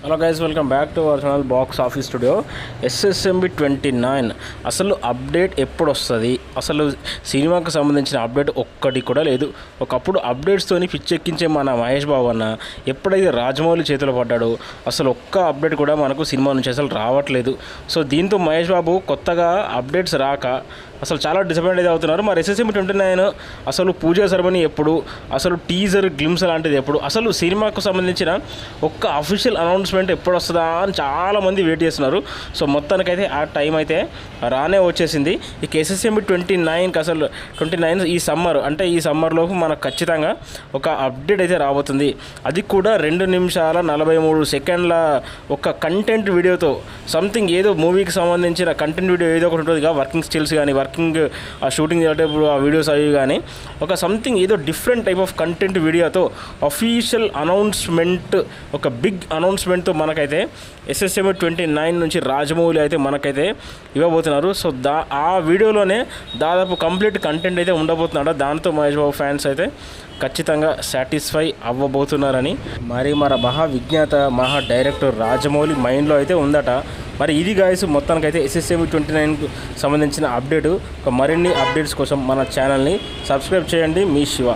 Hello guys, welcome back to our channel box office studio. SSMB 29 అసలు update ఎప్పుడు వస్తుంది? అసలు సినిమాకు సంబంధించిన అప్డేట్ ఒక్కటి కూడా లేదు. ఒకప్పుడు అప్డేట్స్తోని పిచ్చెక్కించే మన మహేష్ బాబు అన్న ఎప్పుడైతే రాజమౌళి చేతిలో పడ్డాడో అసలు ఒక్క అప్డేట్ కూడా మనకు సినిమా నుంచి అసలు రావట్లేదు. సో దీంతో మహేష్ బాబు కొత్తగా అప్డేట్స్ రాక అసలు చాలా డిసప్పాయింట్ అయితే అవుతున్నారు. మరి SSMB 29 అసలు పూజా సెరమనీ ఎప్పుడు, అసలు టీజర్ గ్లిమ్స్ లాంటిది ఎప్పుడు, అసలు సినిమాకు సంబంధించిన ఒక్క అఫీషియల్ అనౌన్స్మెంట్ ఎప్పుడు వస్తుందా అని చాలామంది వెయిట్ చేస్తున్నారు. సో మొత్తానికైతే ఆ టైం అయితే రానే వచ్చేసింది. ఇక SSMB 29కి అసలు 29 ఈ సమ్మర్ అంటే ఈ సమ్మర్లోపు మనకు ఖచ్చితంగా ఒక అప్డేట్ అయితే రాబోతుంది. అది కూడా 2 నిమిషాల 43 సెకండ్ల ఒక కంటెంట్ వీడియోతో, సంథింగ్ ఏదో మూవీకి సంబంధించిన కంటెంట్ వీడియో ఏదో ఒకటి ఉంటుంది. వర్కింగ్ స్టిల్స్ కానీ, వర్కింగ్ షూటింగ్ చేసేటప్పుడు ఆ వీడియోస్ అవి కానీ, ఒక సంథింగ్ ఏదో డిఫరెంట్ టైప్ ఆఫ్ కంటెంట్ వీడియోతో అఫీషియల్ అనౌన్స్మెంట్, ఒక బిగ్ అనౌన్స్మెంట్తో మనకైతే SSMB 29 నుంచి రాజమౌళి అయితే మనకైతే ఇవ్వబోతున్నారు. సో ఆ వీడియోలోనే దాదాపు కంప్లీట్ కంటెంట్ అయితే ఉండబోతున్నాడు. దాంతో మహేష్ బాబు ఫ్యాన్స్ అయితే ఖచ్చితంగా సాటిస్ఫై అవ్వబోతున్నారని మరి మన విజ్ఞాత డైరెక్టర్ రాజమౌళి మైండ్లో అయితే ఉందట. మరి ఇది గాయస్ మొత్తానికైతే SSMB 29కు సంబంధించిన అప్డేటు. మరిన్ని అప్డేట్స్ కోసం మన ఛానల్ని సబ్స్క్రైబ్ చేయండి. మీ శివ.